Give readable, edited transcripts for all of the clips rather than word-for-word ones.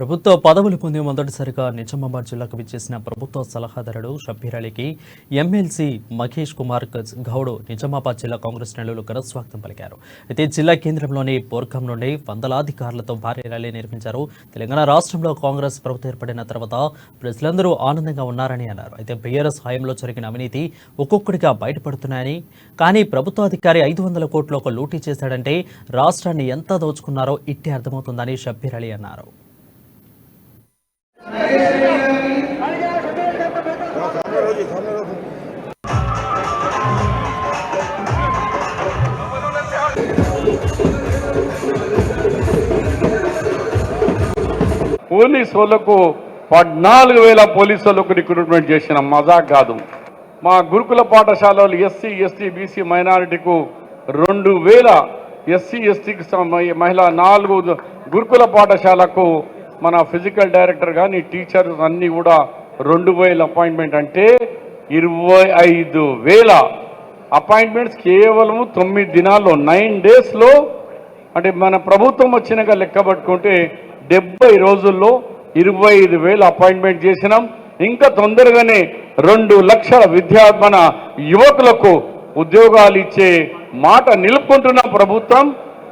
ప్రభుత్వ పదవులు పొంది మొదటిసారిగా నిజామాబాద్ జిల్లాకు విచ్చేసిన ప్రభుత్వ సలహాదారుడు షబ్బీర్ అలీకి ఎమ్మెల్సీ మహేష్ కుమార్ గౌడ్ నిజామాబాద్ జిల్లా కాంగ్రెస్ శ్రేణులు ఘనస్వాగతం పలికారు. అయితే జిల్లా కేంద్రంలోని బోర్గం నుండి వందలాది కార్లతో భారీ ర్యాలీ నిర్వహించారు. తెలంగాణ రాష్ట్రంలో కాంగ్రెస్ ప్రభుత్వం ఏర్పడిన తర్వాత ప్రజలందరూ ఆనందంగా ఉన్నారని అన్నారు. అయితే బీఆర్ఎస్ హయాంలో జరిగిన అవినీతి ఒక్కొక్కటిగా బయటపడుతున్నాయని, కానీ ప్రభుత్వాధికారి 500 కోట్లు ఒక లూటీ చేశాడంటే రాష్ట్రాన్ని ఎంత దోచుకున్నారో ఇట్టే అర్థమవుతుందని షబ్బీర్ అలీ అన్నారు. పోలీసు వాళ్ళకు 14,000 పోలీసు వాళ్ళకు రిక్రూట్మెంట్ చేసిన మజాక్ కాదు. మా గురుకుల పాఠశాలలు ఎస్సీ ఎస్టీ బీసీ మైనారిటీకు 2,000 ఎస్సీ ఎస్టీకి మహిళ 4 గురుకుల పాఠశాలకు మన ఫిజికల్ డైరెక్టర్ కానీ టీచర్స్ అన్నీ కూడా 2,000 అపాయింట్మెంట్ అంటే 25,000 అపాయింట్మెంట్స్ కేవలం 9 దినాల్లో 9 డేస్లో. అంటే మన ప్రభుత్వం వచ్చినాక లెక్క పట్టుకుంటే 70 రోజుల్లో 25,000 అపాయింట్మెంట్ చేసినాం. ఇంకా తొందరగానే 2 లక్షల మన యువకులకు ఉద్యోగాలు ఇచ్చే మాట నిలుపుకుంటున్న ప్రభుత్వం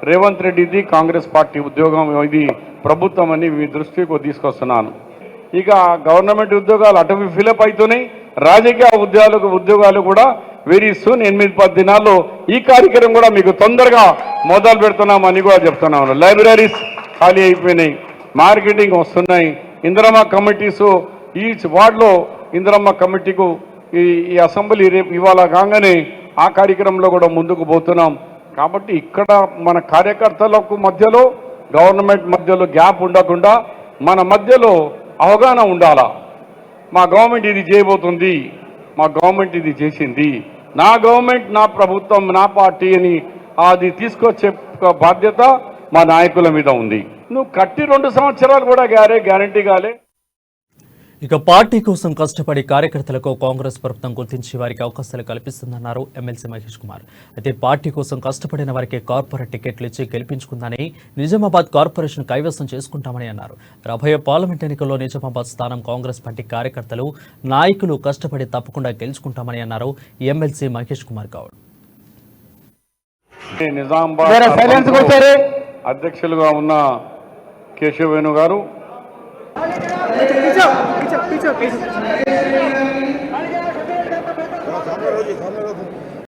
రేవంత్ రెడ్డిది, కాంగ్రెస్ పార్టీ ఉద్యోగం ఇది ప్రభుత్వం అని మీ దృష్టికి తీసుకొస్తున్నాను. ఇక గవర్నమెంట్ ఉద్యోగాలు అటు ఫిలప్ అవుతున్నాయి. రాజకీయ ఉద్యోగాలు కూడా వెరీ సూన్ 8-10 దినాల్లో ఈ కార్యక్రమం కూడా మీకు తొందరగా మొదలు పెడుతున్నామని కూడా చెప్తున్నాను. లైబ్రరీస్ ఖాళీ అయిపోయినాయి, మార్కెటింగ్ వస్తున్నాయి, ఇందిరమ్మ కమిటీసు ఈచ్ వార్డులో ఇందిరమ్మ కమిటీకు ఈ అసెంబ్లీ రేపు ఇవాళ కాగానే ఆ కార్యక్రమంలో కూడా ముందుకు పోతున్నాం. కాబట్టి ఇక్కడ మన కార్యకర్తలకు మధ్యలో గవర్నమెంట్ మధ్యలో గ్యాప్ ఉండకుండా మన మధ్యలో అవగాహన ఉండాలా. మా గవర్నమెంట్ ఇది చేయబోతుంది, మా గవర్నమెంట్ ఇది చేసింది, నా గవర్నమెంట్ నా ప్రభుత్వం నా పార్టీ అని అది తీసుకొచ్చే బాధ్యత మా నాయకుల మీద ఉంది. నువ్వు కట్టి 2 సంవత్సరాలు కూడా గ్యారంటీ కాలే. ఇక పార్టీ కోసం కష్టపడి కార్యకర్తలకు కాంగ్రెస్ ప్రభుత్వం గుర్తించి వారికి అవకాశాలు కల్పిస్తుందన్నారు ఎమ్మెల్సీ మహేష్ కుమార్. అయితే పార్టీ కోసం కష్టపడిన వారికి కార్పొరేట్ టికెట్లు ఇచ్చి గెలిపించుకుందని, నిజామాబాద్ కార్పొరేషన్ కైవసం చేసుకుంటామని అన్నారు. రాబోయే పార్లమెంట్ ఎన్నికల్లో నిజామాబాద్ స్థానం కాంగ్రెస్ పార్టీ కార్యకర్తలు నాయకులు కష్టపడి తప్పకుండా గెలుచుకుంటామని అన్నారు ఎమ్మెల్సీ మహేష్ కుమార్ గౌడ్. నిజామాబాద్ అధ్యక్షులుగా ఉన్న కేశవేణు గారు